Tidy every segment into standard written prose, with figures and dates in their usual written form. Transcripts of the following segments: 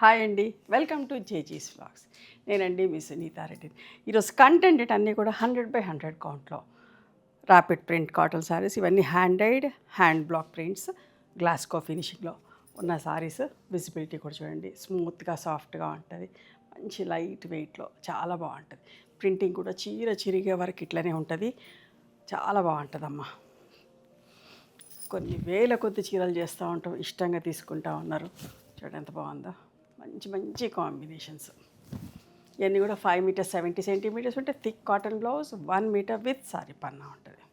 Hi అండి, welcome to జేజీస్ vlogs. నేనండి మీ సునీతారెడ్డి. ఈరోజు కంటెంట్ అన్నీ కూడా 100/100 కౌంట్లో ర్యాపిడ్ ప్రింట్ కాటన్ శారీస్. ఇవన్నీ hand dyed, hand block prints, గ్లాస్కో ఫినిషింగ్లో ఉన్న శారీస్. విజిబిలిటీ కూడా చూడండి, స్మూత్గా సాఫ్ట్గా ఉంటుంది, మంచి లైట్ వెయిట్లో చాలా బాగుంటుంది. ప్రింటింగ్ కూడా చీర చిరిగే వరకు ఇట్లనే ఉంటుంది, చాలా బాగుంటుందమ్మా. కొన్ని వేల కొద్ది చీరలు చేస్తూ ఉంటాం, ఇష్టంగా తీసుకుంటా ఉన్నారు. చూడండి ఎంత బాగుందో, మంచి మంచి కాంబినేషన్స్. ఇవన్నీ కూడా 5 మీటర్స్ 70 సెంటీమీటర్స్ ఉంటే thick cotton blouse, 1 metre with sari పన్నా ఉంటుంది.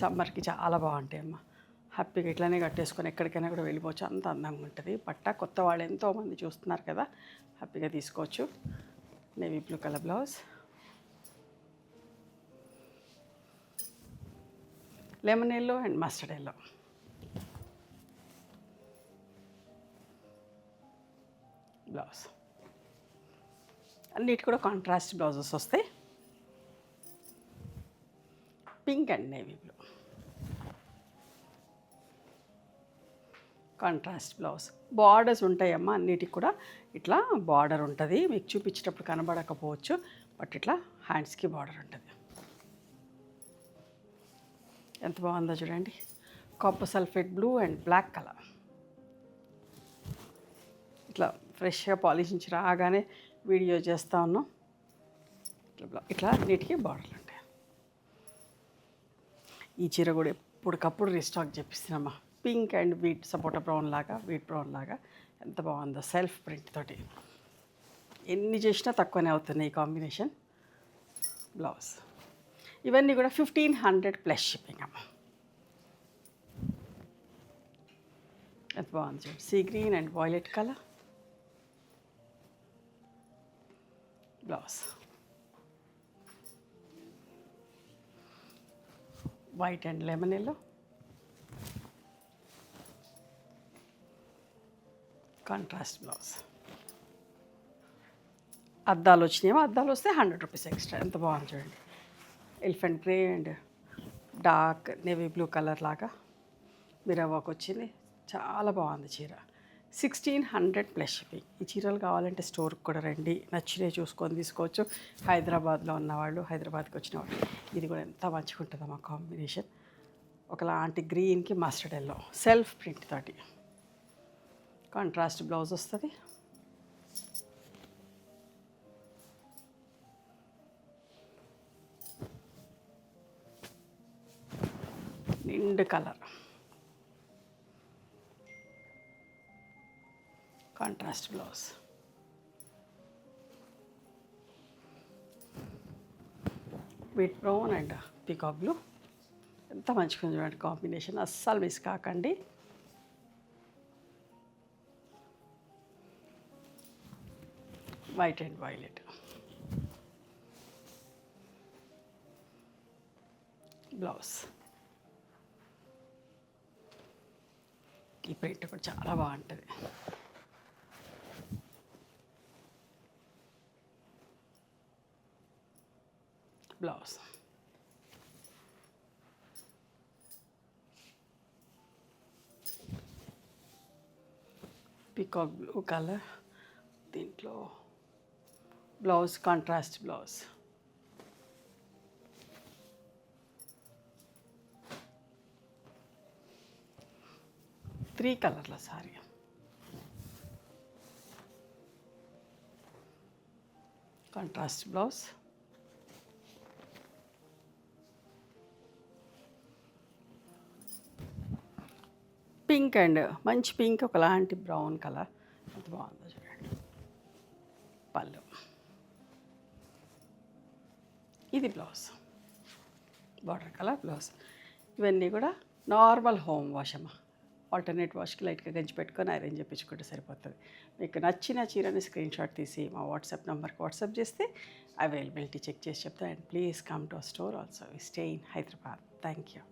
సమ్మర్కి చాలా బాగుంటాయి అమ్మ. హ్యాపీగా ఇట్లానే కట్టేసుకొని ఎక్కడికైనా కూడా వెళ్ళిపోవచ్చు, అంత అందంగా ఉంటుంది. పట్ట కొత్త వాళ్ళు ఎంతోమంది చూస్తున్నారు కదా, హ్యాపీగా తీసుకోవచ్చు. Navy blue colour blouse, lemon yellow and mustard yellow. Blouse అన్నిటి కూడా కాంట్రాస్ట్ బ్లౌజెస్ వస్తాయి. Pink and navy blue contrast blouse. Borders ఉంటాయమ్మా అన్నిటికి కూడా. ఇట్లా బార్డర్ ఉంటుంది, మీకు చూపించేటప్పుడు కనబడకపోవచ్చు, బట్ ఇట్లా హ్యాండ్స్కి బార్డర్ ఉంటుంది. ఎంత బాగుందో చూడండి, copper sulphate blue and black colour. ఇట్లా ఫ్రెష్గా పాలిష్ నుంచి రాగానే వీడియో చేస్తూ ఉన్నాం. ఇట్లా అన్నిటికీ బార్డర్లు ఉంటాయి. ఈ చీర కూడా ఎప్పటికప్పుడు రీస్టాక్ చేపిస్తున్నామా. Pink and wheat sapota brown లాగా, వీట్ బ్రౌన్ లాగా ఎంత బాగుందో, సెల్ఫ్ ప్రింట్ తోటి. ఎన్ని చేసినా తక్కువనే అవుతున్నాయి ఈ కాంబినేషన్. బ్లౌజ్ ఇవన్నీ కూడా 1500 ప్లస్ షిప్పింగ్ అమ్మ. ఎంత బాగుంది చూడండి, sea green and violet colour blouse. White and lemon yellow contrast blouse. అద్దాలు వచ్చినాయేమో, అద్దాలు వస్తే 100 రూపీస్ ఎక్స్ట్రా. ఎంత బాగుంది చూడండి, elephant grey and dark navy blue colour లాగా మిర్రర్ వర్క్ వచ్చింది. చాలా బాగుంది చీర. 1600 ప్లస్ షిప్పింగ్. ఈ చీరలు కావాలంటే స్టోర్కి కూడా రండి, నచ్చినవి చూసుకొని తీసుకోవచ్చు. హైదరాబాద్లో ఉన్నవాళ్ళు, హైదరాబాద్కి వచ్చిన వాళ్ళు. ఇది కూడా ఎంత మంచిగా ఉంటుందమ్మా కాంబినేషన్. ఒకలాంటి గ్రీన్కి మస్టర్డ్ ఎల్లో, సెల్ఫ్ ప్రింట్ తోటి. కాంట్రాస్ట్ బ్లౌజ్ వస్తుంది. నిండు colour, contrast blouse. Wheat brown and peacock blue. ఎంత మంచిగా చూడండి కాంబినేషన్, అస్సలు మిస్ కాకండి. White and violet blouse. ఈ ప్రింట్ కూడా చాలా బాగుంటుంది. బ్లౌజ్ పీకాక్ బ్లూ కలర్, దీంట్లో బ్లౌజ్ కాంట్రాస్ట్ బ్లౌజ్. త్రీ కలర్ల sari. Contrast blouse. Pink and మంచి పింక్, ఒకలాంటి బ్రౌన్ కలర్. ఎంత బాగుందో చూడండి. పళ్ళు, ఇది బ్లౌజ్, బార్డర్ కలర్ బ్లౌజ్. ఇవన్నీ కూడా నార్మల్ హోమ్ వాష్ అమ్మ. ఆల్టర్నేట్ వాష్కి లైట్గా గంజి పెట్టుకొని ఐరన్ చేయించుకుంటే సరిపోతుంది. మీకు నచ్చిన చీరని స్క్రీన్ షాట్ తీసి మా వాట్సాప్ నెంబర్కి వాట్సాప్ చేస్తే అవైలబిలిటీ చెక్ చేసి చెప్తా. And please come to our store also. We stay in Hyderabad. Thank you.